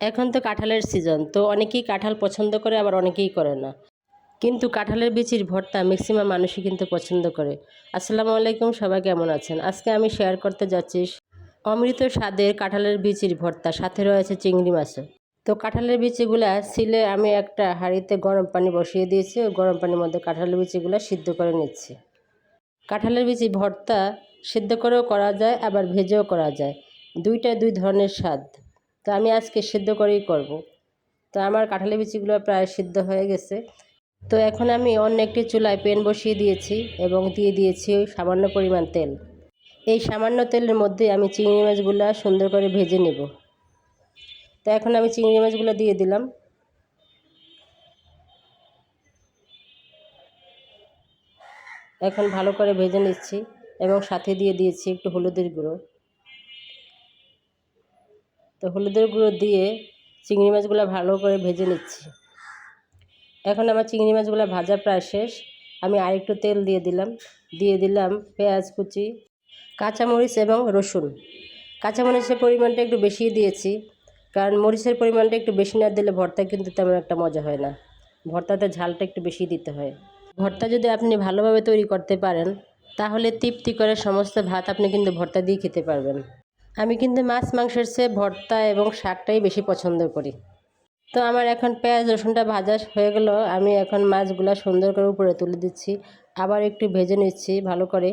এখন তো কাঁঠালের সিজন, তো অনেকেই কাঁঠাল পছন্দ করে আবার অনেকেই করে না। কিন্তু কাঁঠালের বিচির ভর্তা ম্যাক্সিমাম মানুষই কিন্তু পছন্দ করে। আসসালামু আলাইকুম, সবাই কেমন আছেন? আজকে আমি শেয়ার করতে যাচ্ছি অমৃত স্বাদের কাঁঠালের বিচির ভর্তা, সাথে রয়েছে চিংড়ি মাছও। তো কাঁঠালের বিচিগুলা ছিলে আমি একটা হাঁড়িতে গরম পানি বসিয়ে দিয়েছি, ওই গরম পানির মধ্যে কাঁঠালের বিচিগুলা সিদ্ধ করে নিচ্ছি। কাঁঠালের বিচি ভর্তা সিদ্ধ করেও করা যায়, আবার ভেজেও করা যায়। দুই ধরনের স্বাদ। তো আমি আজকে সিদ্ধ করেই করব। তো আমার কাঁঠালের বিচিগুলো প্রায় সিদ্ধ হয়ে গেছে। তো এখন আমি অন্য একটি চুলায় প্যান বসিয়ে দিয়েছি এবং দিয়ে দিয়েছি সামান্য পরিমাণ তেল। এই সামান্য তেলের মধ্যে আমি চিংড়ি মাছগুলো সুন্দর করে ভেজে নেব। তো এখন আমি চিংড়ি মাছগুলো দিয়ে দিলাম। এখন ভালো করে ভেজে নিচ্ছি এবং সাথে দিয়ে দিয়েছি একটু হলুদের গুঁড়ো। তো হলুদের গুঁড়ো দিয়ে চিংড়ি মাছগুলো ভালো করে ভেজে নিচ্ছি। এখন আমার চিংড়ি মাছগুলো ভাজা প্রায় শেষ। আমি আরেকটু তেল দিয়ে দিলাম পেঁয়াজ কুচি, কাঁচামরিচ এবং রসুন। কাঁচামরিচের পরিমাণটা একটু বেশি দিয়েছি, কারণ মরিচের পরিমাণটা একটু বেশি না দিলে ভর্তা কিন্তু তেমন একটা মজা হয় না। ভর্তাতে ঝালটা একটু বেশি দিতে হয়। ভর্তা যদি আপনি ভালোভাবে তৈরি করতে পারেন, তাহলে তৃপ্তি করে সমস্ত ভাত আপনি কিন্তু ভর্তা দিয়ে খেতে পারবেন। আমি কিন্তু মাছ মাংসের চেয়ে ভর্তা এবং শাকটাই বেশি পছন্দ করি। তো আমার এখন পেঁয়াজ রসুনটা ভাজা হয়ে গেল। আমি এখন মাছগুলো সুন্দর করে উপরে তুলে দিচ্ছি, আবার একটু ভেজে নিচ্ছি ভালো করে।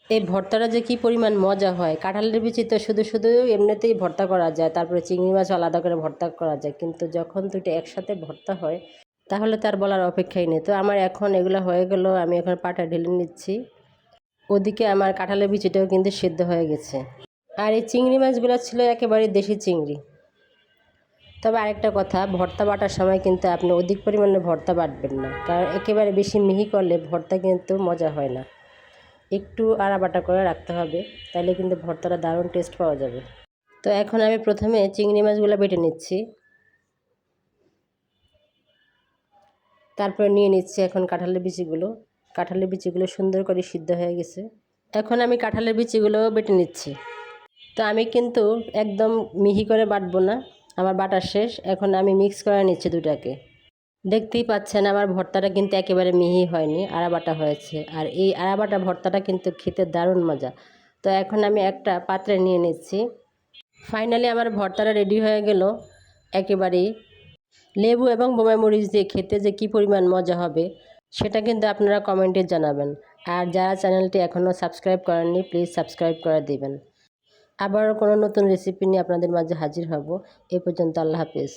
এই ভর্তাটা যে কী পরিমাণ মজা হয়! কাঁঠালের বিচি তো শুধু এমনিতেই ভর্তা করা যায়, তারপরে চিংড়ি মাছ আলাদা করে ভর্তা করা যায়, কিন্তু যখন দুটো একসাথে ভর্তা হয় তাহলে তার বলার অপেক্ষাই নেই। তো আমার এখন এগুলো হয়ে গেল, আমি এখন পাটা ঢেলে নিচ্ছি। ওদিকে আমার কাঁঠালের বিচিটাও কিন্তু সিদ্ধ হয়ে গেছে। আর এই চিংড়ি মাছগুলো ছিল একেবারে দেশি চিংড়ি। তবে আরেকটা কথা, ভর্তা বাটার সময় কিন্তু আপনি অধিক পরিমাণে ভর্তা বাটবেন না, কারণ একেবারে বেশি মিহি করলে ভর্তা কিন্তু মজা হয় না। একটু আড়াবাটা করে রাখতে হবে, তাহলে কিন্তু ভর্তাটা দারুণ টেস্ট পাওয়া যাবে। তো এখন আমি প্রথমে চিংড়ি মাছগুলো বেটে নিচ্ছি, তারপরে নিয়ে নিচ্ছি এখন কাঁঠালের বিচিগুলো। কাঁঠালের বিচিগুলো সুন্দর করে সিদ্ধ হয়ে গেছে। এখন আমি কাঁঠালের বিচিগুলো বেটে নিচ্ছি। তো আমি কিন্তু একদম মিহি করে বাটবো না, আমার বাটা শেষ। এখন আমি মিক্স করে নিচ্ছি দুটাকে। দেখতেই পাচ্ছেন আমার ভর্তাটা কিন্তু একেবারে মিহি হয়নি, আড়াবাটা হয়েছে। আর এই আড়াবাটা ভর্তাটা কিন্তু খেতে দারুণ মজা। তো এখন আমি একটা পাত্রে নিয়ে নিচ্ছি। ফাইনালি আমার ভর্তাটা রেডি হয়ে গেল একেবারেই। লেবু এবং বোম্বাই মরিচ দিয়ে খেতে যে কী পরিমাণ মজা হবে সেটা কিন্তু আপনারা কমেন্টে জানাবেন। আর যারা চ্যানেলটি এখনও সাবস্ক্রাইব করেননি, প্লিজ সাবস্ক্রাইব করে দিবেন। আবারও কোনো নতুন রেসিপি নিয়ে আপনাদের মাঝে হাজির হব। এ পর্যন্ত আল্লাহ হাফেজ।